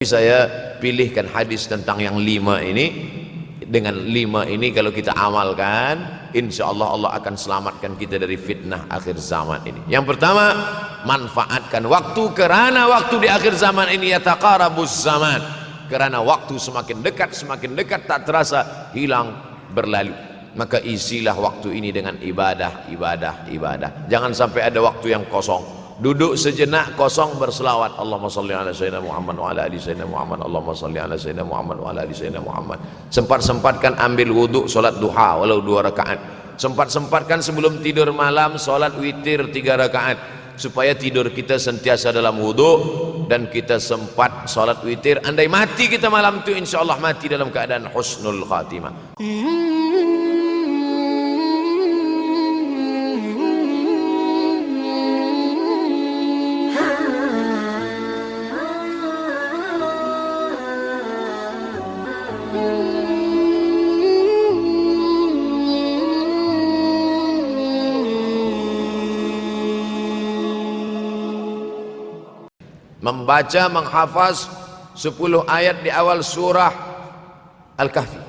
Saya pilihkan hadis tentang yang 5 ini. Dengan 5 ini kalau kita amalkan, insya Allah Allah akan selamatkan kita dari fitnah akhir zaman ini. Yang pertama, manfaatkan waktu, kerana waktu di akhir zaman ini yataqarabuz zaman, kerana waktu semakin dekat tak terasa hilang berlalu. Maka isilah waktu ini dengan ibadah. Jangan sampai ada waktu yang kosong. Duduk sejenak kosong berselawat, Allahumma salli ala sayyidina Muhammad wa ala ali sayyidina Muhammad, Allahumma salli ala sayyidina Muhammad wa ala ali sayyidina Muhammad. Sempat-sempatkan ambil wudhu, solat duha walau 2 rakaat. Sempat-sempatkan sebelum tidur malam solat witir 3 rakaat, supaya tidur kita sentiasa dalam wudhu dan kita sempat solat witir. Andai mati kita malam itu, insya Allah mati dalam keadaan husnul khatimah. Membaca, menghafaz 10 ayat di awal surah Al-Kahfi.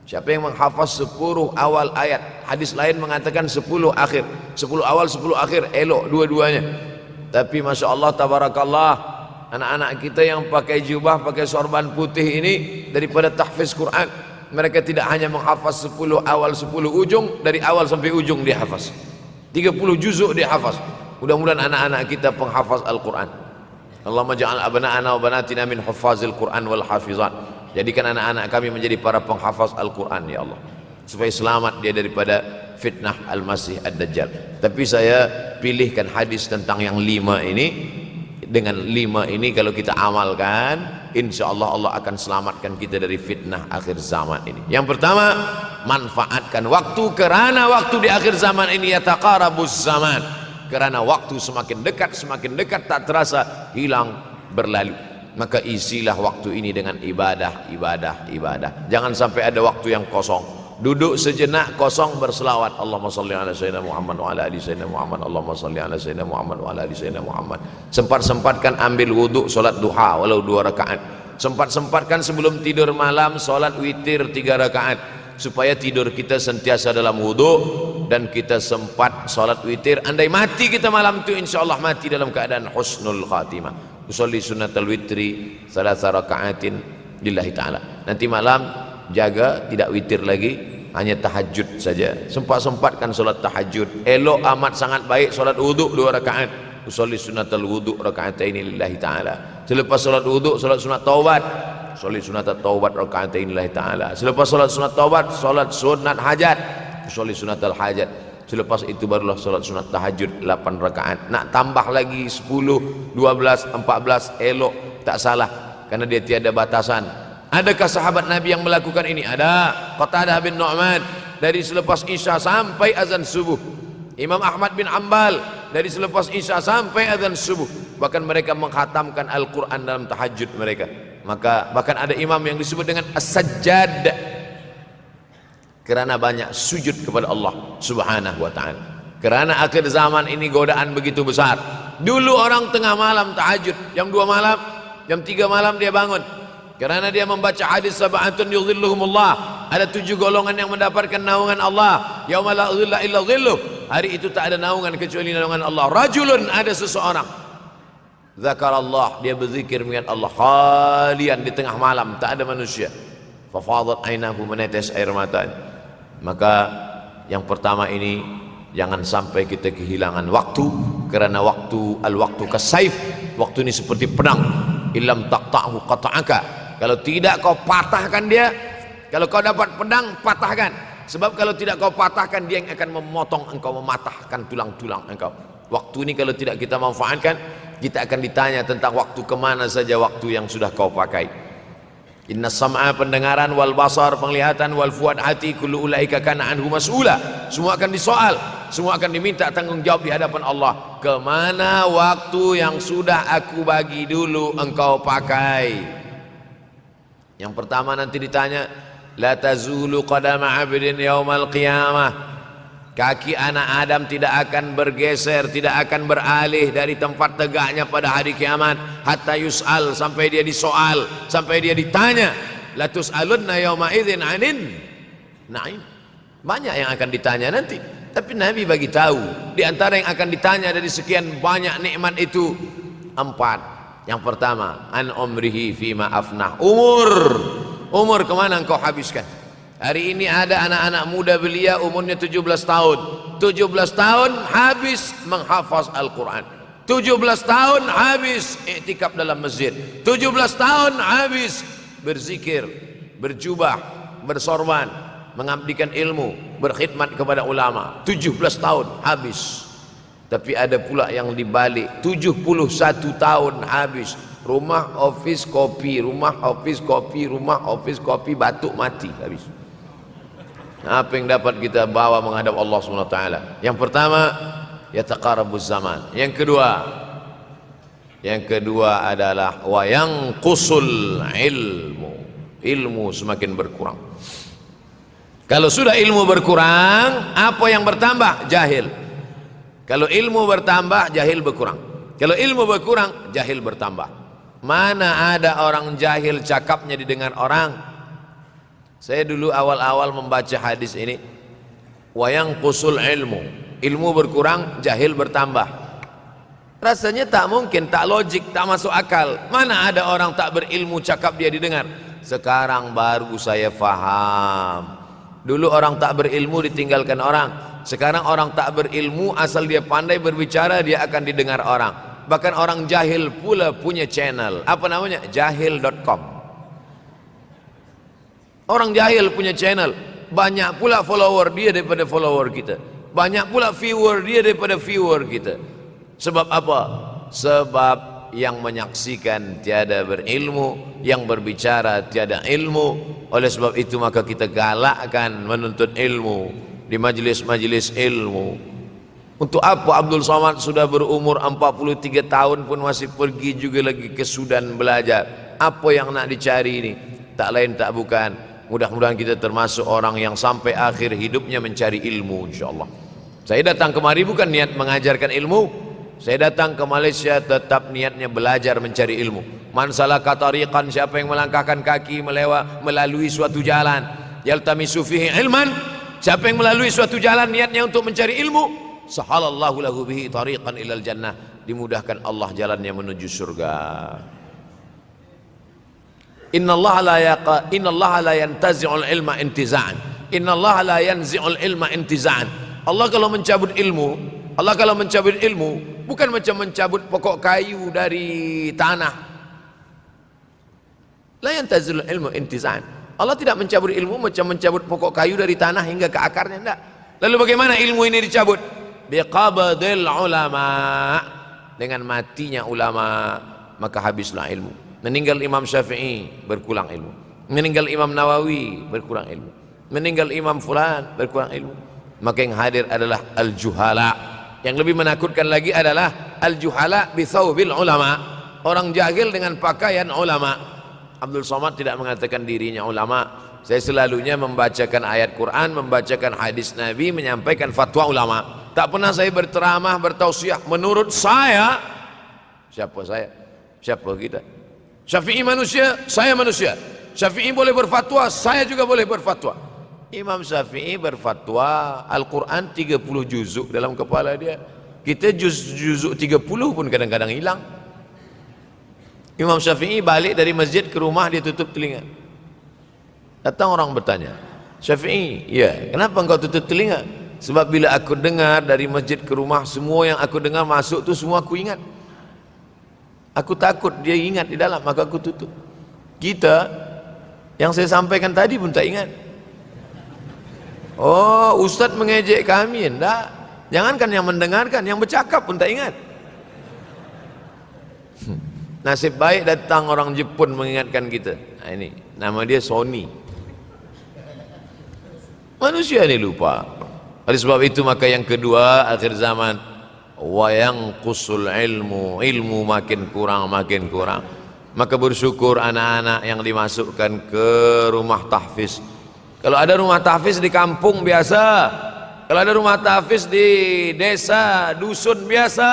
Siapa yang menghafaz 10 awal ayat, hadis lain mengatakan 10 akhir, 10 awal 10 akhir, elok dua-duanya. Tapi Masya Allah, tabarakallah, anak-anak kita yang pakai jubah, pakai sorban putih ini, daripada tahfiz Quran, mereka tidak hanya menghafaz 10 awal 10 ujung, dari awal sampai ujung dia hafaz 30 juzuk dia hafaz. Mudah-mudahan anak-anak kita penghafaz Al-Quran. Allahumma ja'al abna'ana wa banatina min huffazil Quran wal hafizan. Jadikan anak-anak kami menjadi para penghafaz Al-Quran ya Allah, supaya selamat dia daripada fitnah Al-Masih Ad-Dajjal. Tapi saya pilihkan hadis tentang yang 5 ini. Dengan 5 ini kalau kita amalkan, insya Allah Allah akan selamatkan kita dari fitnah akhir zaman ini. Yang pertama, manfaatkan waktu, kerana waktu di akhir zaman ini yataqarabuz zaman, kerana waktu semakin dekat tak terasa hilang berlalu. Maka isilah waktu ini dengan ibadah. Jangan sampai ada waktu yang kosong. Duduk sejenak kosong berselawat, Allahumma salli ala sayyidina Muhammad wa ala ali sayyidina Muhammad, Allahumma salli ala sayyidina Muhammad wa ala ali sayyidina Muhammad. Sempat-sempatkan ambil wudhu, solat duha walau 2 rakaat. Sempat-sempatkan sebelum tidur malam solat witir 3 rakaat, supaya tidur kita sentiasa dalam wudhu dan kita sempat solat witir. Andai mati kita malam itu, insya Allah mati dalam keadaan husnul khatimah. Usolli sunnatal witri 3 rakaatin lillahi ta'ala. Nanti malam jaga tidak witir lagi, hanya tahajud saja. Sempat-sempatkan solat tahajud. Elok amat sangat baik solat wudhu 2 rakaat. Usolli sunnatal wudhu rakaatain lillahi ta'ala. Selepas solat wudhu solat sunat taubat, solat sunat taubat rakaatain lillahi ta'ala. Selepas solat sunat taubat solat sunat hajat, solat sunat al-hajat. Selepas itu barulah solat sunat tahajud 8 rakaat. Nak tambah lagi 10, 12, 14 elok, tak salah, karena dia tiada batasan. Adakah sahabat Nabi yang melakukan ini? Ada. Qatadah bin Nu'man dari selepas Isya sampai azan subuh. Imam Ahmad bin Hanbal dari selepas Isya sampai azan subuh. Bahkan mereka mengkhatamkan Al-Quran dalam tahajud mereka. Maka bahkan ada imam yang disebut dengan As-Sajjad, kerana banyak sujud kepada Allah Subhanahu wa ta'ala. Kerana akhir zaman ini godaan begitu besar. Dulu orang tengah malam tahajud, jam 2 malam, jam 3 malam dia bangun, kerana dia membaca hadis sab'atun yudhilluhumullah. Ada 7 golongan yang mendapatkan naungan Allah, yauma la dhilla illa dhilluh. Hari itu tak ada naungan kecuali naungan Allah. Rajulun, ada seseorang, zakarallah, dia berzikir mengingat Allah, khalian, di tengah malam tak ada manusia, fafadat ainahu, menetes air matanya. Maka yang pertama ini, jangan sampai kita kehilangan waktu, kerana waktu, al-waktu kasaif, waktu ini seperti pedang. Illam taqta'hu qata'aka, kalau tidak kau patahkan dia. Kalau kau dapat pedang, patahkan. Sebab kalau tidak kau patahkan, dia yang akan memotong engkau, mematahkan tulang-tulang engkau. Waktu ini kalau tidak kita manfaatkan, kita akan ditanya tentang waktu, kemana saja waktu yang sudah kau pakai. Inna sam'a, pendengaran, wal basar, penglihatan, wal fuad, hati, kullu ulaika kana anhu mas'ula. Semua akan disoal, semua akan diminta tanggung jawab di hadapan Allah. Kemana waktu yang sudah aku bagi dulu engkau pakai? Yang pertama nanti ditanya, la tazulu qadama 'abdin yaumal qiyamah. Kaki anak Adam tidak akan bergeser, tidak akan beralih dari tempat tegaknya pada hari kiamat hatta yus'al, sampai dia disoal, sampai dia ditanya. La tus'alunna yawma idzin 'anin na'im. Banyak yang akan ditanya nanti, tapi Nabi bagi tahu di antara yang akan ditanya dari sekian banyak nikmat itu 4. Yang pertama, an umrihi fima afnah. Umur kemana engkau habiskan? Hari ini ada anak-anak muda belia umurnya 17 tahun. 17 tahun habis menghafaz Al-Quran. 17 tahun habis iktikaf dalam masjid. 17 tahun habis berzikir, berjubah, bersorban, mengabdikan ilmu, berkhidmat kepada ulama. 17 tahun habis. Tapi ada pula yang dibalik, 71 tahun habis. Rumah, office, kopi, rumah, office, kopi, rumah, office, kopi, batuk, mati, habis. Apa yang dapat kita bawa menghadap Allah SWT? Yang pertama, yataqarabuz zaman. Yang kedua adalah wa yanqusul ilmu. Ilmu semakin berkurang. Kalau sudah ilmu berkurang, apa yang bertambah? Jahil. Kalau ilmu bertambah, jahil berkurang. Kalau ilmu berkurang, jahil bertambah. Mana ada orang jahil cakapnya didengar orang? Saya dulu awal-awal membaca hadis ini, wa yanqusul ilmu berkurang, jahil bertambah. Rasanya tak mungkin, tak logik, tak masuk akal. Mana ada orang tak berilmu cakap dia didengar? Sekarang baru saya faham. Dulu orang tak berilmu ditinggalkan orang. Sekarang orang tak berilmu asal dia pandai berbicara, dia akan didengar orang. Bahkan orang jahil pula punya channel. Apa namanya? Jahil.com. Orang jahil punya channel, banyak pula follower dia daripada follower kita, banyak pula viewer dia daripada viewer kita. Sebab apa? Sebab yang menyaksikan tiada berilmu, yang berbicara tiada ilmu. Oleh sebab itu maka kita galakkan menuntut ilmu di majlis-majlis ilmu. Untuk apa Abdul Somad sudah berumur 43 tahun pun masih pergi juga lagi ke Sudan belajar? Apa yang nak dicari ini? Tak lain tak bukan, mudah-mudahan kita termasuk orang yang sampai akhir hidupnya mencari ilmu, insyaAllah. Saya datang kemari bukan niat mengajarkan ilmu. Saya datang ke Malaysia tetap niatnya belajar mencari ilmu. Man salaka tariqan, siapa yang melangkahkan kaki melalui suatu jalan, yaltamisu fihi ilman, siapa yang melalui suatu jalan niatnya untuk mencari ilmu, sahalallahu lahu bihi tariqan ilal jannah, dimudahkan Allah jalannya menuju surga. Innallaha la yantazi'ul ilma intiza'an. Innallaha la yanzi'ul ilma intiza'an. Allah kalau mencabut ilmu, bukan macam mencabut pokok kayu dari tanah. La yantazi'ul ilmu intiza'an. Allah tidak mencabut ilmu macam mencabut pokok kayu dari tanah hingga ke akarnya, enggak. Lalu bagaimana ilmu ini dicabut? Biqabdil ulama. Dengan matinya ulama, maka habislah ilmu. Meninggal Imam Syafi'i, berkurang ilmu. Meninggal Imam Nawawi, berkurang ilmu. Meninggal Imam Fulan, berkurang ilmu. Maka yang hadir adalah al-juhala. Yang lebih menakutkan lagi adalah al-juhala bithawbil ulama. Orang jahil dengan pakaian ulama. Abdul Somad tidak mengatakan dirinya ulama. Saya selalunya membacakan ayat Quran, membacakan hadis Nabi, menyampaikan fatwa ulama. Tak pernah saya berteramah, bertausiah. Menurut saya, siapa saya? Siapa kita? Syafi'i manusia, saya manusia. Syafi'i boleh berfatwa, saya juga boleh berfatwa. Imam Syafi'i berfatwa Al-Quran 30 juzuk dalam kepala dia. Kita juzuk 30 pun kadang-kadang hilang. Imam Syafi'i balik dari masjid ke rumah, dia tutup telinga. Datang orang bertanya, Syafi'i, ya, kenapa engkau tutup telinga? Sebab bila aku dengar dari masjid ke rumah, semua yang aku dengar masuk tu semua aku ingat. Aku takut dia ingat di dalam, maka aku tutup. Kita yang saya sampaikan tadi pun tak ingat. Oh, Ustaz mengejek kami, enggak. Jangankan yang mendengarkan, yang bercakap pun tak ingat. Nasib baik datang orang Jepun mengingatkan kita. Nah, ini nama dia Sony. Manusia ini lupa. Oleh sebab itu maka yang kedua akhir zaman, wa yanqusul ilmu makin kurang. Maka bersyukur anak-anak yang dimasukkan ke rumah tahfiz. Kalau ada rumah tahfiz di kampung biasa, Kalau ada rumah tahfiz di desa, dusun biasa,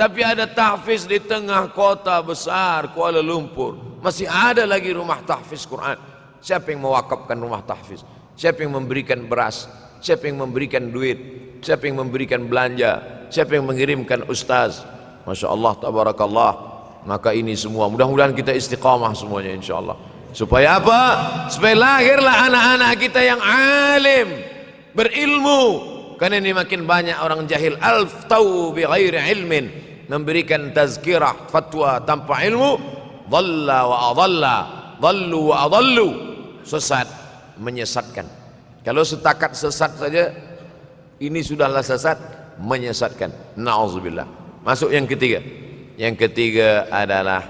tapi ada tahfiz di tengah kota besar Kuala Lumpur, masih ada lagi rumah tahfiz Quran. Siapa yang mewakafkan rumah tahfiz? Siapa yang memberikan beras? Siapa yang memberikan duit? Siapa yang memberikan belanja? Siapa yang mengirimkan ustaz? Masya Allah, tabarakallah. Maka ini semua mudah-mudahan kita istiqamah semuanya insyaallah. Supaya apa? Supaya lahirlah anak-anak kita yang alim, berilmu. Karena ini makin banyak orang jahil, alftau bi ghairi ilmin, memberikan tazkirah fatwa tanpa ilmu, dhalla wa adalla, dhallu wa adallu, sesat, menyesatkan. Kalau setakat sesat saja, ini sudahlah sesat, menyesatkan. Na'udzubillah. Masuk yang ketiga. Yang ketiga adalah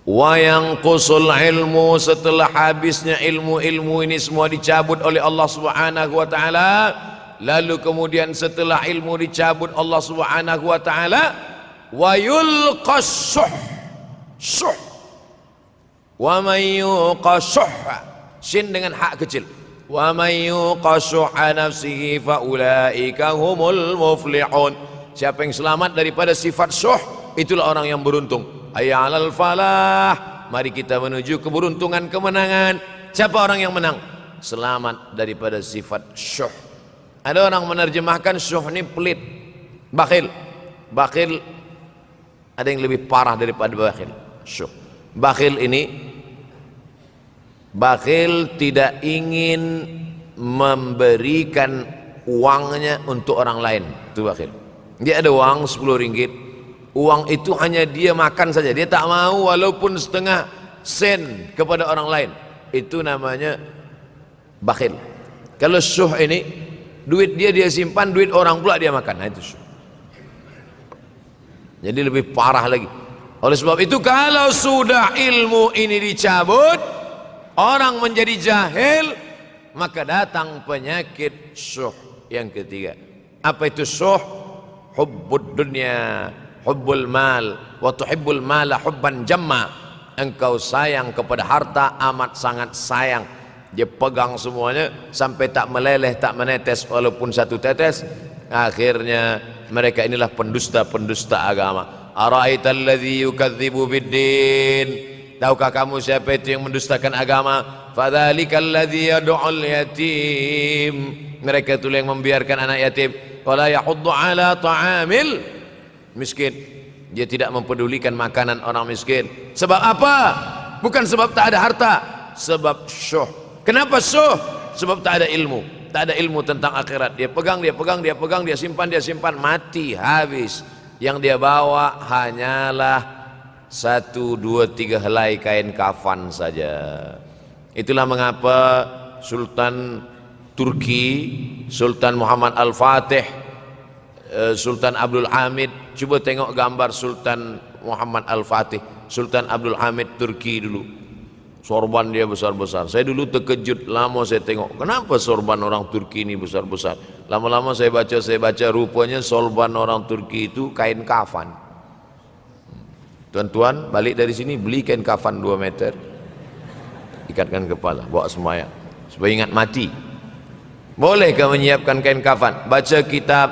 wa yanqusul ilmu, setelah habisnya ilmu-ilmu ini semua dicabut oleh Allah Subhanahu wa taala, lalu kemudian setelah ilmu dicabut Allah Subhanahu wa taala, wa yulqas syuh, wa may yuqashuh, sin dengan hak kecil, wa may yuqashuh nafsihi fa ulaika humul muflihun. Siapa yang selamat daripada sifat syuh, itulah orang yang beruntung. Hayya 'alal falah, mari kita menuju keberuntungan, kemenangan. Siapa orang yang menang? Selamat daripada sifat syuh. Ada orang menerjemahkan syuh ini pelit, bakhil. Bakhil ada yang lebih parah daripada bakhil. Syuh. Bakhil ini, bakhil tidak ingin memberikan uangnya untuk orang lain. Itu bakhil. Dia ada uang 10 ringgit, uang itu hanya dia makan saja, dia tak mau walaupun setengah sen kepada orang lain. Itu namanya bakhil. Kalau syuh ini, duit dia simpan, duit orang pula dia makan. Nah, itu syuh. Jadi lebih parah lagi. Oleh sebab itu, kalau sudah ilmu ini dicabut, orang menjadi jahil, maka datang penyakit syuh yang ketiga. Apa itu syuh? Hubbud dunya, hubbul mal, wa tuhibbul mala hubban jamma. Engkau sayang kepada harta amat sangat sayang. Dia pegang semuanya sampai tak meleleh, tak menetes walaupun satu tetes. Akhirnya mereka inilah pendusta-pendusta agama. Ara'aital ladzi yukadzibu biddin, tahukah kamu siapa itu yang mendustakan agama? Fadzalikal ladzi yad'ul yatim, mereka itu yang membiarkan anak yatim. Wala yahuddu ala ta'amil miskin, dia tidak mempedulikan makanan orang miskin. Sebab apa? Bukan sebab tak ada harta, sebab syuh. Kenapa syuh? Sebab tak ada ilmu. Tak ada ilmu tentang akhirat. Dia pegang, dia simpan, mati, habis. Yang dia bawa hanyalah 1, 2, 3 helai kain kafan saja. Itulah mengapa Sultan Turki, Sultan Muhammad Al-Fatih, Sultan Abdul Hamid, coba tengok gambar Sultan Muhammad Al-Fatih, Sultan Abdul Hamid Turki dulu. Sorban dia besar-besar. Saya dulu terkejut, lama saya tengok, kenapa sorban orang Turki ini besar-besar. Lama-lama saya baca, rupanya sorban orang Turki itu kain kafan. Tuan-tuan balik dari sini beli kain kafan 2 meter, ikatkan kepala, bawa semayang supaya ingat mati. Bolehkah menyiapkan kain kafan? Baca kitab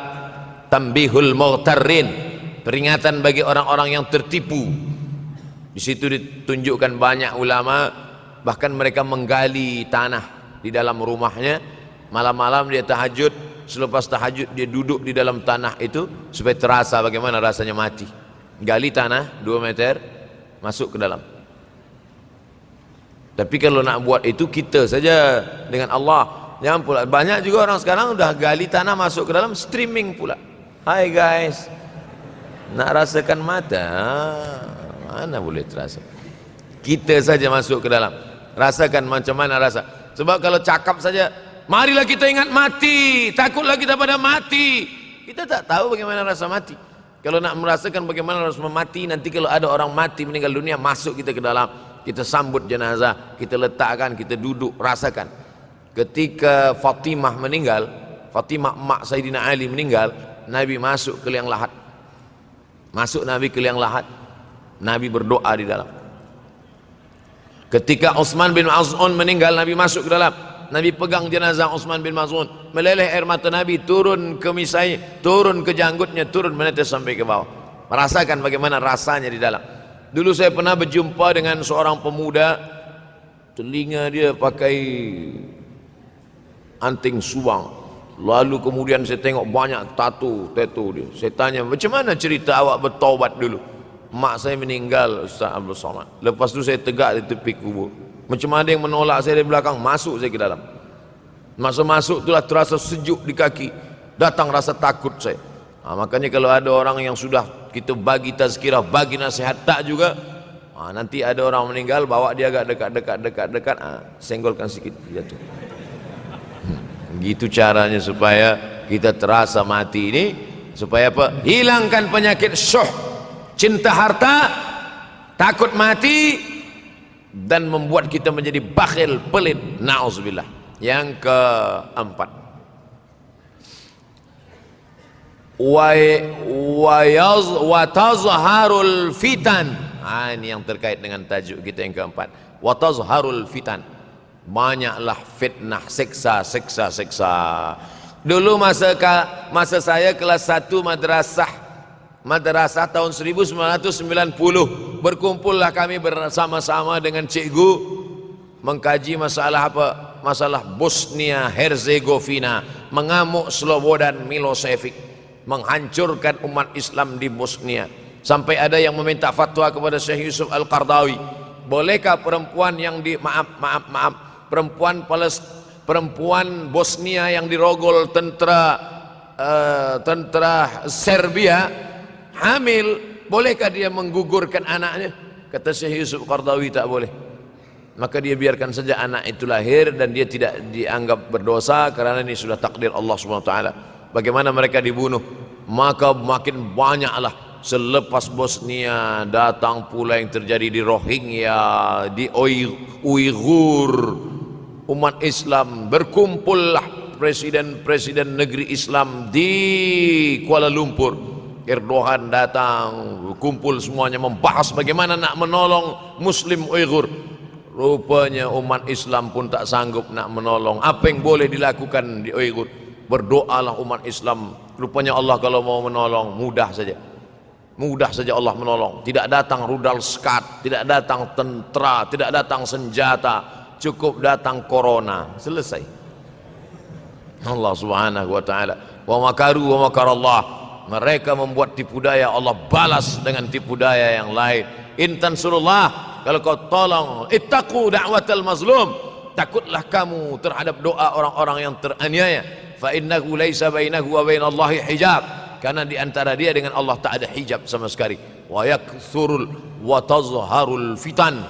Tambihul Mughtarrin, peringatan bagi orang-orang yang tertipu. Di situ ditunjukkan banyak ulama, bahkan mereka menggali tanah di dalam rumahnya. Malam-malam dia tahajud, selepas tahajud dia duduk di dalam tanah itu supaya terasa bagaimana rasanya mati. Gali tanah 2 meter, masuk ke dalam. Tapi kalau nak buat itu kita saja dengan Allah. Jangan pula, banyak juga orang sekarang udah gali tanah masuk ke dalam, streaming pula. Hai guys, nak rasakan mata? Mana boleh terasa? Kita saja masuk ke dalam, rasakan macam mana rasa. Sebab kalau cakap saja, marilah kita ingat mati, takutlah kita pada mati, kita tak tahu bagaimana rasa mati. Kalau nak merasakan bagaimana rasa mati, nanti kalau ada orang mati meninggal dunia, masuk kita ke dalam, kita sambut jenazah, kita letakkan, kita duduk, rasakan. Ketika Fatimah meninggal, Fatimah emak Sayyidina Ali meninggal, Nabi masuk ke liang lahat. Masuk Nabi ke liang lahat, Nabi berdoa di dalam. Ketika Utsman bin Affan meninggal, Nabi masuk ke dalam. Nabi pegang jenazah Utsman bin Maz'un, meleleh air mata Nabi turun ke misai, turun ke janggutnya, turun menetes sampai ke bawah. Merasakan bagaimana rasanya di dalam. Dulu saya pernah berjumpa dengan seorang pemuda, telinga dia pakai anting subang. Lalu kemudian saya tengok banyak tato dia. Saya tanya, macam mana cerita awak bertaubat dulu? Mak saya meninggal, Ustaz Abdul Somad. Lepas tu saya tegak di tepi kubur. Macam ada yang menolak saya dari belakang, masuk saya ke dalam. Masa masuk itulah terasa sejuk di kaki, datang rasa takut saya. Makanya kalau ada orang yang sudah kita bagi tazkirah, bagi nasihat tak juga, nanti ada orang meninggal, bawa dia agak dekat, senggolkan sikit, jatuh. Gitu caranya supaya kita terasa mati ini, supaya apa? Hilangkan penyakit syuh, cinta harta, takut mati, dan membuat kita menjadi bakhil, pelit. Na'udzubillah. Yang keempat, wa tazharul fitan. Ini yang terkait dengan tajuk kita yang keempat. Wa tazharul fitan. Banyaklah fitnah, siksa. Dulu masa saya kelas 1 madrasah tahun 1990, berkumpullah kami bersama-sama dengan cikgu mengkaji masalah apa? Masalah Bosnia Herzegovina, mengamuk Slobodan Milosevic, menghancurkan umat Islam di Bosnia. Sampai ada yang meminta fatwa kepada Syekh Yusuf Al-Qardawi, bolehkah perempuan yang perempuan Bosnia yang dirogol tentara Serbia hamil, bolehkah dia menggugurkan anaknya? Kata Syekh Yusuf Qardawi, tak boleh. Maka dia biarkan saja anak itu lahir dan dia tidak dianggap berdosa karena ini sudah takdir Allah SWT. Bagaimana mereka dibunuh? Maka makin banyaklah selepas Bosnia datang pula yang terjadi di Rohingya, di Uighur. Umat Islam berkumpullah presiden-presiden negeri Islam di Kuala Lumpur. Erdogan datang, kumpul semuanya membahas bagaimana nak menolong Muslim Uighur. Rupanya umat Islam pun tak sanggup nak menolong. Apa yang boleh dilakukan di Uighur? Berdoalah umat Islam. Rupanya Allah kalau mau menolong mudah saja Allah menolong. Tidak datang rudal skat, tidak datang tentara, tidak datang senjata, cukup datang corona, selesai. Allah Subhanahu wa taala, wa makaru wa makarallah. Mereka membuat tipu daya, Allah balas dengan tipu daya yang lain. In tansurullah, kalau kau tolong, ittaqu da'watal mazlum, takutlah kamu terhadap doa orang-orang yang teraniaya. Fa innahu laisa bainahu wa bainallahi hijab, karena di antara dia dengan Allah tak ada hijab sama sekali. Wa yakthurul wa tazharul fitan,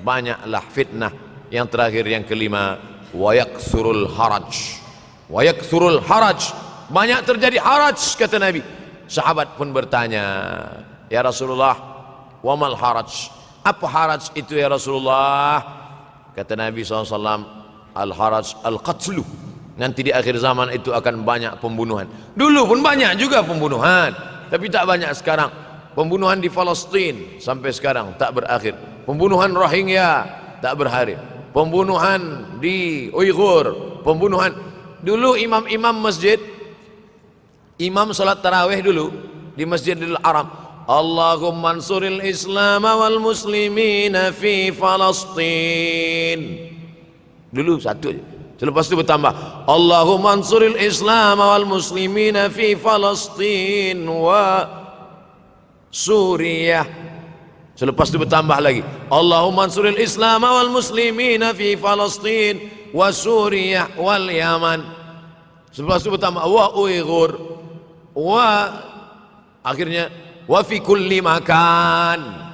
banyaklah fitnah. Yang terakhir, yang kelima, wa yakthurul haraj. Wa yakthurul haraj, banyak terjadi haraj, kata Nabi. Sahabat pun bertanya, ya Rasulullah, wa mal haraj? Apa haraj itu ya Rasulullah? Kata Nabi SAW, al haraj al qatlu. Nanti di akhir zaman itu akan banyak pembunuhan. Dulu pun banyak juga pembunuhan, tapi tak banyak sekarang. Pembunuhan di Palestina sampai sekarang tak berakhir. Pembunuhan Rohingya tak berakhir. Pembunuhan di Uighur, pembunuhan. Dulu imam-imam masjid, imam salat tarawih dulu di Masjidil Haram, Allahumma ansuril Islam wal muslimina fi Palestin. Dulu satu aja. Selepas itu bertambah, Allahumma ansuril Islam wal muslimina fi Palestin wa Suriah. Selepas itu bertambah lagi, Allahumma ansuril Islam wal muslimina fi Palestin wa Suriah wal Yaman. Selepas itu bertambah wa Uighur wa, akhirnya wa fi kulli makan.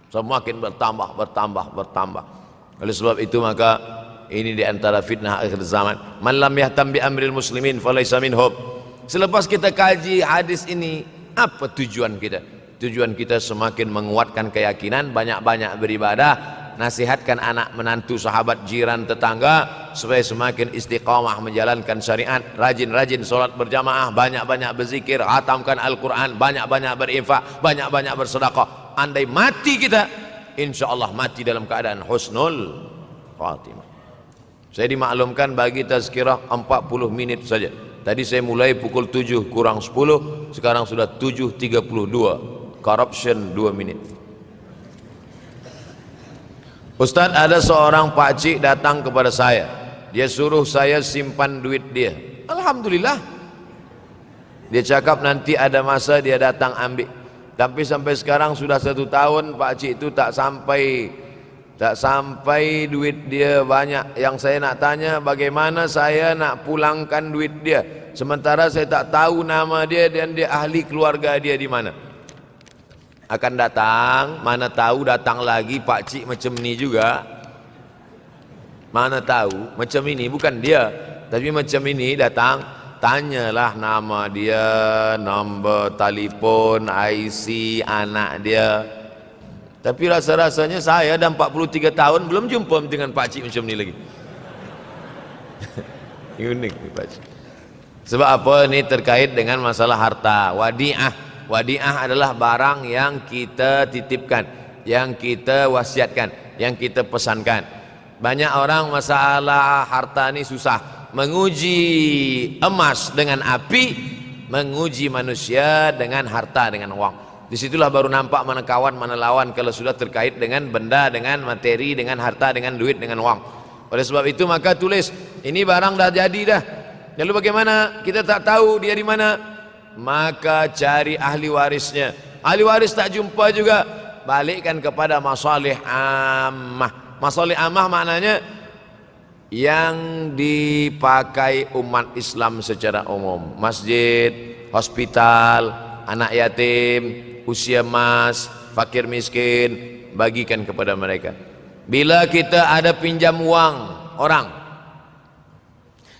Semakin bertambah. Oleh sebab itu maka ini di antara fitnah akhir zaman. Man lam yahtam bi amril muslimin falaysa minhum. Selepas kita kaji hadis ini, apa tujuan kita? Tujuan kita semakin menguatkan keyakinan, banyak-banyak beribadah, nasihatkan anak menantu, sahabat, jiran, tetangga supaya semakin istiqamah menjalankan syariat, rajin-rajin solat berjamaah, banyak-banyak berzikir, khatamkan Al-Quran, banyak-banyak berinfak, banyak-banyak bersedekah. Andai mati kita, insya Allah mati dalam keadaan husnul khatimah. Saya dimaklumkan bagi tazkirah 40 menit saja. Tadi saya mulai pukul 7 kurang 10, sekarang sudah 7.32. Corruption 2 menit. Ustadz, ada seorang pakcik datang kepada saya. Dia suruh saya simpan duit dia. Alhamdulillah. Dia cakap nanti ada masa dia datang ambil. Tapi sampai sekarang sudah 1 tahun pakcik itu tak sampai duit dia banyak. Yang saya nak tanya, bagaimana saya nak pulangkan duit dia sementara saya tak tahu nama dia dan dia ahli keluarga dia di mana. Akan datang, mana tahu datang lagi pakcik macam ni juga. Mana tahu macam ini, bukan dia, tapi macam ini datang, tanyalah nama dia, nombor telefon, IC anak dia. Tapi rasa-rasanya saya dah 43 tahun belum jumpa dengan pakcik macam ni lagi. Unik ni pakcik. Sebab apa? Ini terkait dengan masalah harta. Wadi'ah. Wadi'ah adalah barang yang kita titipkan, yang kita wasiatkan, yang kita pesankan. Banyak orang masalah harta ini susah. Menguji emas dengan api, menguji manusia dengan harta, dengan uang. Disitulah baru nampak mana kawan, mana lawan kalau sudah terkait dengan benda, dengan materi, dengan harta, dengan duit, dengan uang. Oleh sebab itu maka tulis, ini barang dah jadi dah. Lalu bagaimana? Kita tak tahu dia di mana. Maka cari ahli warisnya. Ahli waris tak jumpa juga, balikkan kepada masalih ammah. Masalih ammah maknanya yang dipakai umat Islam secara umum. Masjid, hospital, anak yatim, usia emas, fakir miskin, bagikan kepada mereka. Bila kita ada pinjam uang orang,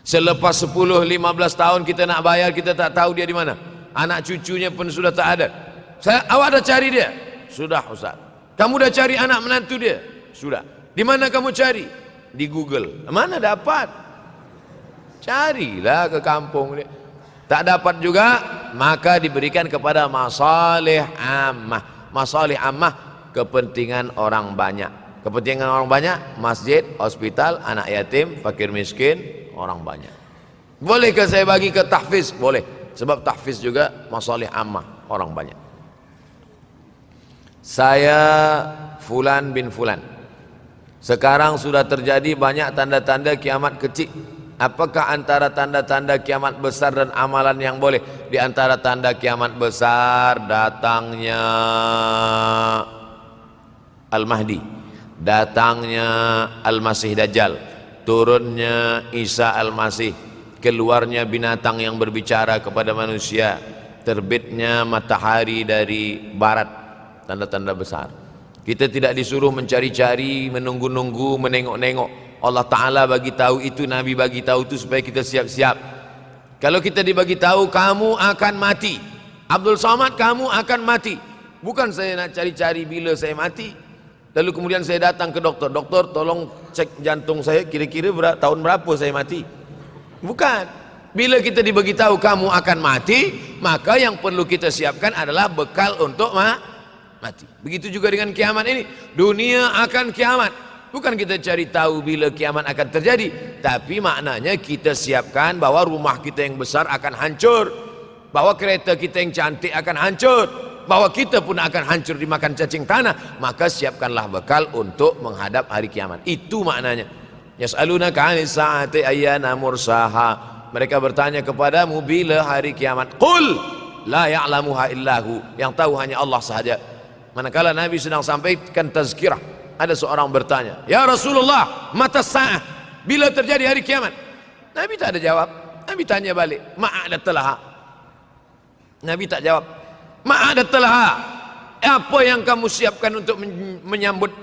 selepas 10-15 tahun kita nak bayar, kita tak tahu dia di mana. Anak cucunya pun sudah tak ada. Awak dah cari dia? Sudah Ustaz. Kamu dah cari anak menantu dia? Sudah. Di mana kamu cari? Di Google. Mana dapat? Carilah ke kampung dia. Tak dapat juga, maka diberikan kepada masalih ammah. Masalih ammah, kepentingan orang banyak. Kepentingan orang banyak, masjid, hospital, anak yatim, fakir miskin, orang banyak. Bolehkah saya bagi ke tahfiz? Boleh. Sebab tahfiz juga masalih ammah, orang banyak. Saya Fulan bin Fulan. Sekarang sudah terjadi banyak tanda-tanda kiamat kecil. Apakah antara tanda-tanda kiamat besar dan amalan yang boleh? Di antara tanda kiamat besar, datangnya Al-Mahdi, datangnya Al-Masih Dajjal, turunnya Isa Al-Masih, keluarnya binatang yang berbicara kepada manusia, terbitnya matahari dari barat. Tanda-tanda besar. Kita tidak disuruh mencari-cari, menunggu-nunggu, menengok-nengok. Allah Ta'ala bagi tahu itu, Nabi bagi tahu itu supaya kita siap-siap. Kalau kita dibagi tahu kamu akan mati, Abdul Somad kamu akan mati, bukan saya nak cari-cari bila saya mati, lalu kemudian saya datang ke doktor, doktor tolong cek jantung saya, kira-kira tahun berapa saya mati. Bukan. Bila kita dibagi tahu kamu akan mati, maka yang perlu kita siapkan adalah bekal untuk mati. Begitu juga dengan kiamat ini. Dunia akan kiamat. Bukan kita cari tahu bila kiamat akan terjadi, tapi maknanya kita siapkan bahwa rumah kita yang besar akan hancur, bahwa kereta kita yang cantik akan hancur, bahwa kita pun akan hancur dimakan cacing tanah. Maka siapkanlah bekal untuk menghadap hari kiamat. Itu maknanya. Yas'alunaka 'anis sa'ati ayyana mursaha. Mereka bertanya kepadamu bila hari kiamat. Qul la ya'lamuha illahu. Yang tahu hanya Allah sahaja. Manakala Nabi sedang sampaikan tazkirah, ada seorang bertanya, ya Rasulullah, mata sa'ah, bila terjadi hari kiamat? Nabi tak ada jawab. Nabi tanya balik, ma'adatalaha. Nabi tak jawab. Ma'adatalaha, apa yang kamu siapkan untuk menyambut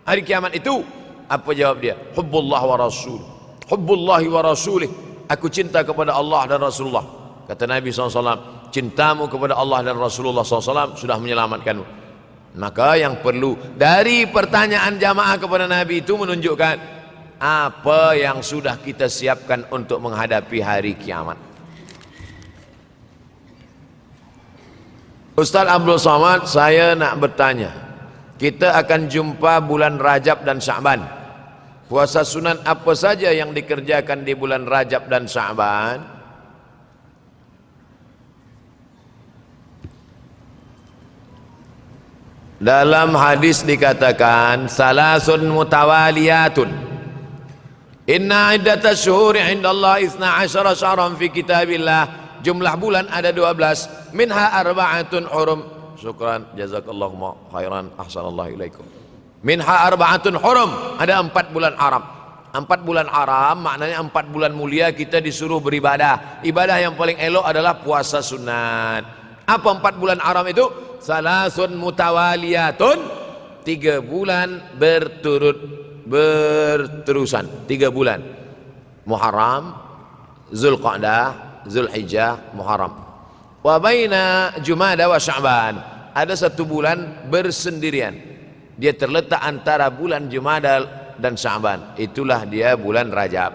hari kiamat itu? Apa jawab dia? Hubbullah wa rasul, hubbullahi wa rasulih. Aku cinta kepada Allah dan Rasulullah. Kata Nabi SAW, cintamu kepada Allah dan Rasulullah SAW sudah menyelamatkanmu. Maka yang perlu dari pertanyaan jamaah kepada Nabi itu menunjukkan apa yang sudah kita siapkan untuk menghadapi hari kiamat. Ustaz Abdul Somad, saya nak bertanya, kita akan jumpa bulan Rajab dan Sya'ban. Puasa sunat apa saja yang dikerjakan di bulan Rajab dan Sya'ban? Dalam hadis dikatakan salasun mutawaliyatun. Inna iddatash syuhuri 'indallahi 12 syahran fi kitabillah. Jumlah bulan ada 12, minha arba'atun hurum. Syukran, jazakallahu khairan, ahsanallahu ilaikum. Minha arba'atun hurum, ada 4 bulan haram. 4 bulan haram maknanya 4 bulan mulia kita disuruh beribadah. Ibadah yang paling elok adalah puasa sunat. Apa 4 bulan haram itu? Salasun mutawaliyatun, 3 bulan berterusan, 3 bulan. Muharram, Zulqa'dah, Zulhijjah, Muharram. Wa baina Jumada wa Sya'ban, ada 1 bulan bersendirian. Dia terletak antara bulan Jumada dan Sya'ban. Itulah dia bulan Rajab.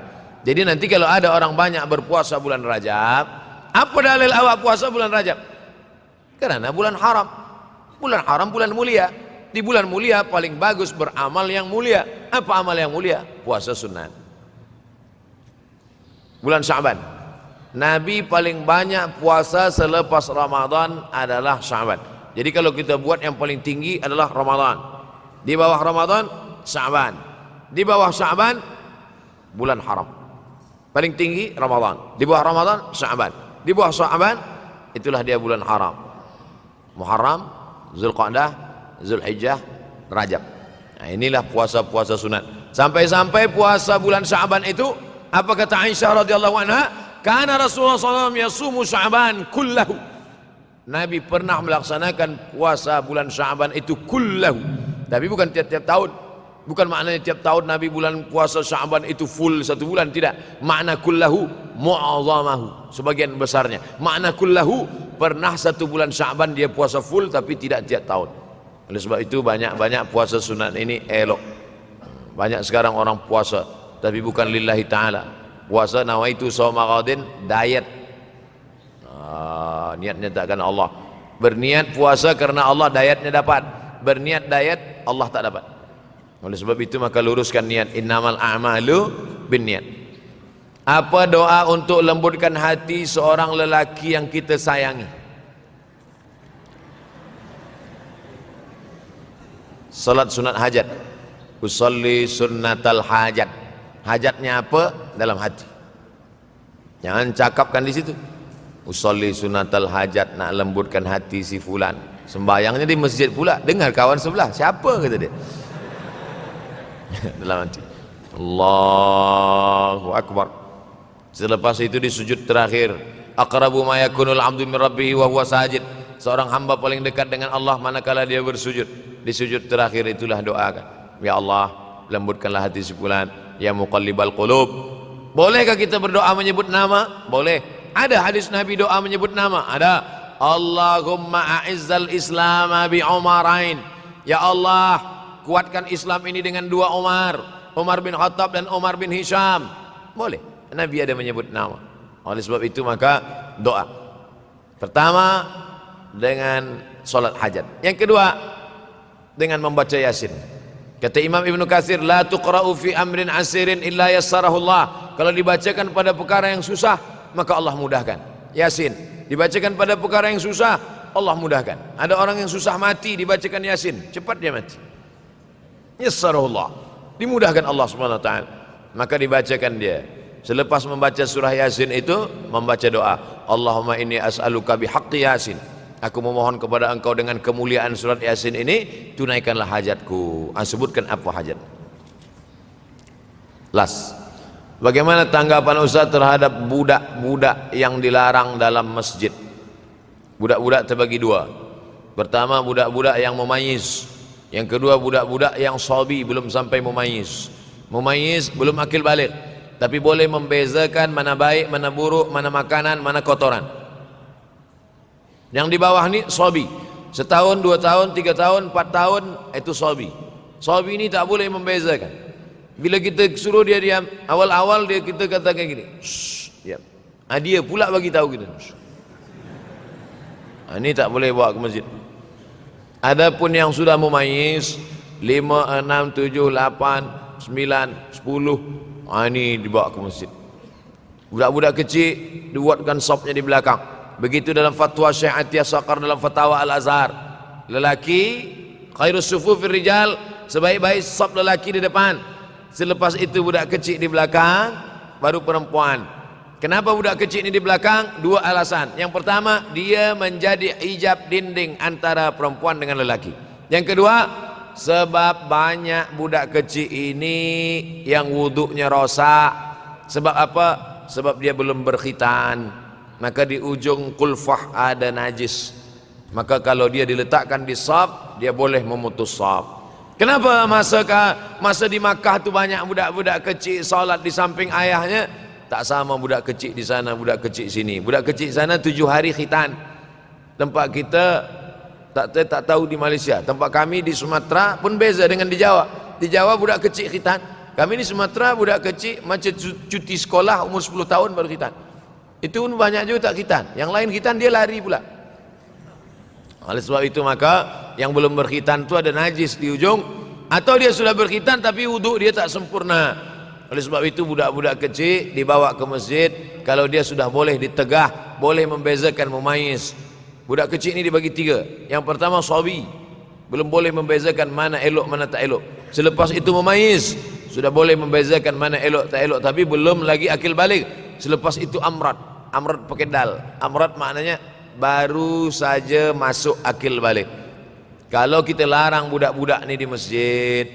Jadi nanti kalau ada orang banyak berpuasa bulan Rajab, apa dalil awak puasa bulan Rajab? Karena bulan haram. Bulan haram bulan mulia. Di bulan mulia paling bagus beramal yang mulia. Apa amal yang mulia? Puasa sunat. Bulan Sya'ban, Nabi paling banyak puasa selepas Ramadan adalah Sya'ban. Jadi kalau kita buat yang paling tinggi adalah Ramadan. Di bawah Ramadan, Sya'ban. Di bawah Sya'ban, bulan haram. Paling tinggi Ramadan. Di bawah Ramadan, Sya'ban. Di bawah Sya'ban, itulah dia bulan haram. Muharram, Zulqa'dah, Zulhijjah, Rajab. Nah, inilah puasa-puasa sunat. Sampai-sampai puasa bulan Sya'ban itu, apa kata Aisyah radhiyallahu anha? Karena Rasulullah SAW yasumu Sya'ban kullahu. Nabi pernah melaksanakan puasa bulan Sya'ban itu kullahu. Tapi bukan tiap-tiap tahun. Bukan maknanya tiap tahun Nabi bulan puasa Sya'ban itu full 1 bulan, tidak. Makna kullahu mu'azzamahu, sebagian besarnya. Makna kullahu pernah 1 bulan Sya'ban dia puasa full, tapi tidak tiap tahun. Oleh sebab itu banyak-banyak puasa sunat ini elok. Banyak sekarang orang puasa tapi bukan lillahi ta'ala. Puasa nawaitu shauma ghadin, diet. Niatnya takkan Allah. Berniat puasa karena Allah, dietnya dapat. Berniat diet, Allah tak dapat. Oleh sebab itu maka luruskan niat. Innamal a'malu binniat. Apa doa untuk lembutkan hati seorang lelaki yang kita sayangi? Salat sunat hajat. Usolli sunnatal hajat. Hajatnya apa? Dalam hati. Jangan cakapkan di situ. Usolli sunnatal hajat, nak lembutkan hati si fulan. Sembayangnya di masjid pula, dengar kawan sebelah, siapa kata dia? Dalam hati. Allahu Akbar. Selepas itu di sujud terakhir, aqrabu ma yakunul 'abdu min rabbih wa huwa sajid. Seorang hamba paling dekat dengan Allah manakala dia bersujud. Di sujud terakhir itulah doakan. Ya Allah, lembutkanlah hati si fulan, ya muqallibal qulub. Bolehkah kita berdoa menyebut nama? Boleh. Ada hadis Nabi doa menyebut nama? Ada. Allahumma a'izzal islama bi Umarain. Ya Allah, kuatkan Islam ini dengan 2 Umar, Umar bin Khattab dan Umar bin Hisham. Boleh. Nabi ada menyebut nama. Oleh sebab itu maka doa. Pertama dengan solat hajat. Yang kedua dengan membaca Yasin. Kata Imam Ibnu Katsir, la tuqra'u fi amrin asirin illa yassarahu Allah. Kalau dibacakan pada perkara yang susah, maka Allah mudahkan. Yasin dibacakan pada perkara yang susah, Allah mudahkan. Ada orang yang susah mati, dibacakan Yasin, cepat dia mati. Yassarahullah, dimudahkan Allah Subhanahu wa taala. Maka dibacakan dia. Selepas membaca surah Yasin itu membaca doa, Allahumma inni as'aluka bihaqqi Yasin. Aku memohon kepada engkau dengan kemuliaan surat Yasin ini, tunaikanlah hajatku. Sebutkan apa hajat. Last. Bagaimana tanggapan Ustaz terhadap budak-budak yang dilarang dalam masjid? Budak-budak terbagi 2. Pertama budak-budak yang mumayyiz. Yang kedua budak-budak yang sabi, belum sampai mumayyiz. Mumayyiz belum akil balik, tapi boleh membezakan mana baik, mana buruk, mana makanan, mana kotoran. Yang di bawah ni sabi, 1 tahun, 2 tahun, 3 tahun, 4 tahun, itu sabi. Sabi ini tak boleh membezakan. Bila kita suruh dia diam, awal-awal kita katakan gini, diam. Dia pula bagi tahu kita. Ini tak boleh bawa ke masjid. Adapun yang sudah mumayyiz 5, 6, 7, 8, 9, 10 10, ini dibawa ke masjid. Budak-budak kecil dibuatkan sopnya di belakang. Begitu dalam fatwa Syekh Atiyah Saqar dalam fatwa Al-Azhar, lelaki khairus sufufir rijal, sebaik-baik sop lelaki di depan, selepas itu budak kecil di belakang, baru perempuan. Kenapa budak kecil ini di belakang? Dua alasan. Yang pertama, dia menjadi hijab dinding antara perempuan dengan lelaki. Yang kedua, sebab banyak budak kecil ini yang wuduknya rosak. Sebab apa? Sebab dia belum berkhitan. Maka di ujung kulfah ada najis. Maka kalau dia diletakkan di saf, dia boleh memutus saf. Kenapa masa di Makkah tu banyak budak-budak kecil salat di samping ayahnya? Tak sama budak kecil di sana, budak kecil sini. Budak kecil sana 7 hari khitan. Tempat kita tak tahu di Malaysia. Tempat kami di Sumatera pun beza dengan di Jawa. Di Jawa budak kecil khitan. Kami di Sumatera budak kecil macam cuti sekolah umur 10 tahun baru khitan. Itu pun banyak juga tak khitan. Yang lain khitan dia lari pula. Oleh sebab itu maka yang belum berkhitan itu ada najis di ujung, atau dia sudah berkhitan tapi wuduk dia tak sempurna. Oleh sebab itu budak-budak kecil dibawa ke masjid. Kalau dia sudah boleh ditegah, boleh membezakan, memayis. Budak kecil ini dibagi 3. Yang pertama sabi, belum boleh membezakan mana elok mana tak elok. Selepas itu memayis, sudah boleh membezakan mana elok tak elok, tapi belum lagi akil balik. Selepas itu amrat, amrat pakai dal. Amrat maknanya baru saja masuk akil balik. Kalau kita larang budak-budak ni di masjid,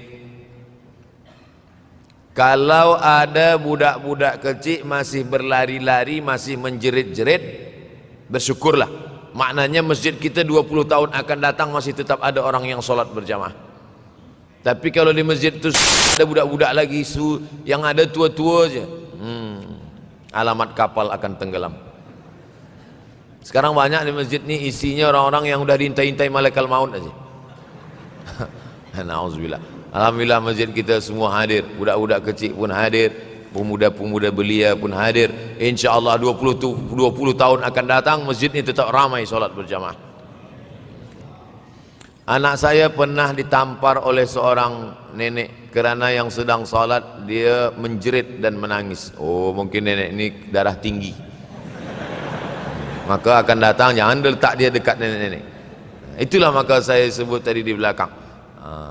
kalau ada budak-budak kecil masih berlari-lari, masih menjerit-jerit, bersyukurlah. Maknanya masjid kita 20 tahun akan datang masih tetap ada orang yang sholat berjamaah. Tapi kalau di masjid itu ada budak-budak lagi, yang ada tua-tua aja, alamat kapal akan tenggelam. Sekarang banyak di masjid ni isinya orang-orang yang udah diintai-intai malaikat maut aja. Nauzubillah. Alhamdulillah masjid kita semua hadir, budak-budak kecil pun hadir, pemuda-pemuda belia pun hadir. InsyaAllah 20 tahun akan datang masjid ini tetap ramai solat berjamaah. Anak saya pernah ditampar oleh seorang nenek kerana yang sedang solat dia menjerit dan menangis. Oh, mungkin nenek ini darah tinggi, maka akan datang, jangan letak dia dekat nenek-nenek. Itulah maka saya sebut tadi di belakang.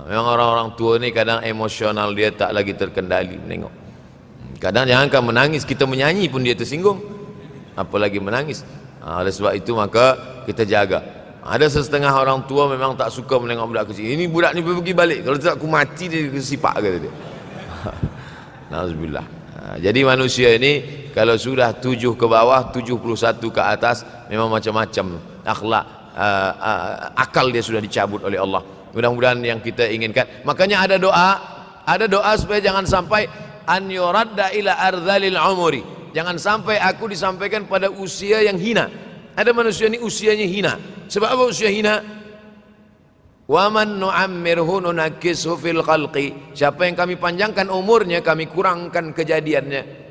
Memang orang-orang tua ni kadang emosional dia tak lagi terkendali menengok. Kadang jangankan menangis, kita menyanyi pun dia tersinggung, apalagi menangis. Oleh sebab itu maka kita jaga. Ada setengah orang tua memang tak suka menengok budak kecil. Ini budak ni pergi balik, kalau tak aku mati dia sipak kata dia. Nauzubillah. Jadi manusia ini kalau sudah 7 ke bawah, 71 ke atas, memang macam-macam akhlak, akal dia sudah dicabut oleh Allah. Mudah-mudahan yang kita inginkan. Makanya ada doa supaya jangan sampai an yuradda ila ardhalil umuri. Jangan sampai aku disampaikan pada usia yang hina. Ada manusia ini usianya hina. Sebab apa usia hina? Wa man nu'ammirhu nunakkishu fil khalqi. Siapa yang kami panjangkan umurnya, kami kurangkan kejadiannya.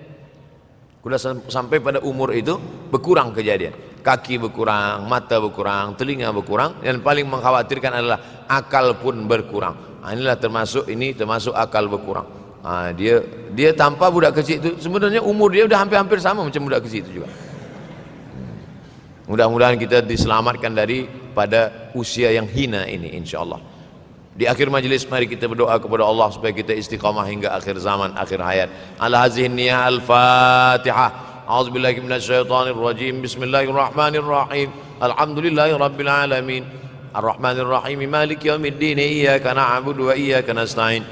Sudah sampai pada umur itu berkurang kejadian. Kaki berkurang, mata berkurang, telinga berkurang, dan paling mengkhawatirkan adalah akal pun berkurang. Inilah termasuk akal berkurang. Dia tanpa budak kecil itu sebenarnya umur dia sudah hampir-hampir sama macam budak kecil itu juga. Mudah-mudahan kita diselamatkan daripada usia yang hina ini insyaallah. Di akhir majlis mari kita berdoa kepada Allah supaya kita istiqamah hingga akhir zaman, akhir hayat. Ala hazihi niyah al-Fatihah. A'udzubillahi minasyaitonir rajim. Bismillahirrahmanirrahim. Alhamdulillahi rabbil alamin. Arrahmanir rahim. Maliki yaumiddin. Iyyaka na'budu wa iyyaka nasta'in.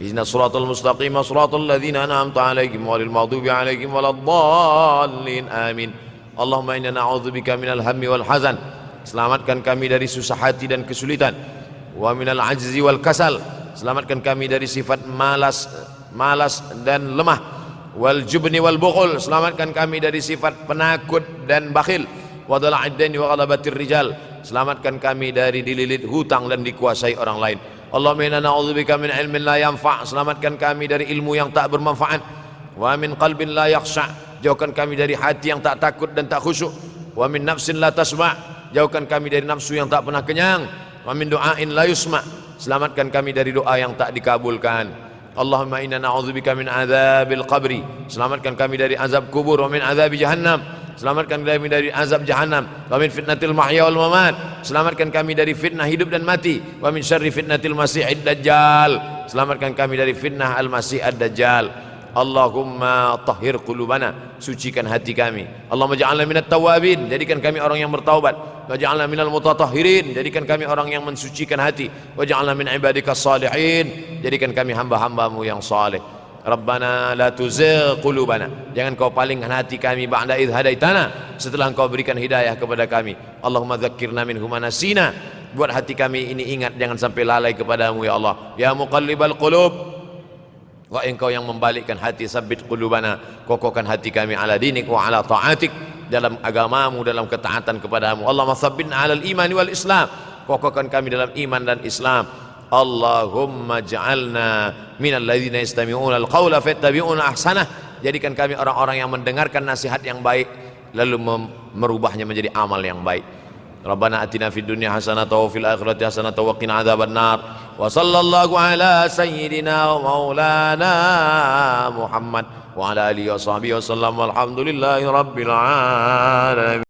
Ihdinas siratal mustaqim, siratal ladzina an'amta 'alaihim ghairil maghdubi 'alaihim waladdallin. Amin. Allahumma inna na'udzubika minal hammi wal hazan. Selamatkan kami dari susah hati dan kesulitan. Wa minal ajzi wal kasal. Selamatkan kami dari sifat malas dan lemah. Wal jubni wal bukhul. Selamatkan kami dari sifat penakut dan bakhil. Wa dala'id daini wa ghalabatir rijal. Selamatkan kami dari dililit hutang dan dikuasai orang lain. Allahumma inna na'udzubika min ilmin la yanfa'. Selamatkan kami dari ilmu yang tak bermanfaat. Wa min qalbin la yakhsha'. Jauhkan kami dari hati yang tak takut dan tak khusyuk. Wa min nafsin la tasma'. Jauhkan kami dari nafsu yang tak pernah kenyang. Wa min du'ain la yusma'. Selamatkan kami dari doa yang tak dikabulkan. Allahumma inna na'udzubika min azabil qabri, selamatkan kami dari azab kubur, wa min azabi jahannam, selamatkan kami dari azab jahannam, wa min fitnatil mahya wal mamat, selamatkan kami dari fitnah hidup dan mati, wa min syarri fitnatil masiihid dajjal, selamatkan kami dari fitnah al-masih ad-dajjal. Allahumma tahhir qulubana, sucikan hati kami. Allahumma ja'alna minat tawabin, jadikan kami orang yang bertaubat. Waj'alna minal mutatahhirin, jadikan kami orang yang mensucikan hati. Waj'alna min ibadikas salihin, jadikan kami hamba-hambamu yang saleh. Rabbana la tuzigh qulubana, jangan kau palingkan hati kami ba'da idh hadaitana, setelah engkau berikan hidayah kepada kami. Allahumma dzakkirna minhu ma nasina, buat hati kami ini ingat, jangan sampai lalai kepadamu ya Allah. Ya muqallibal qulub, wa engkau yang membalikkan hati, sabbit qulubana, kokohkan hati kami ala dinik wa ala ta'atik, dalam agamamu, dalam ketaatan kepadamu. Allahumma tsabbitna ala al-imani wal islam, kokohkan kami dalam iman dan Islam. Allahumma ja'alna minal ladzina yastami'una al-qawla fayattabi'una ahsanah, jadikan kami orang-orang yang mendengarkan nasihat yang baik lalu merubahnya menjadi amal yang baik. Rabbana atina fid dunya hasanatan wa fil akhirati hasanatan wa qina adzabannar. Wa sallallahu ala sayyidina wa maulana Muhammad wa ala alihi wa sahbihi wa sallam. Walhamdulillahi rabbil alamin.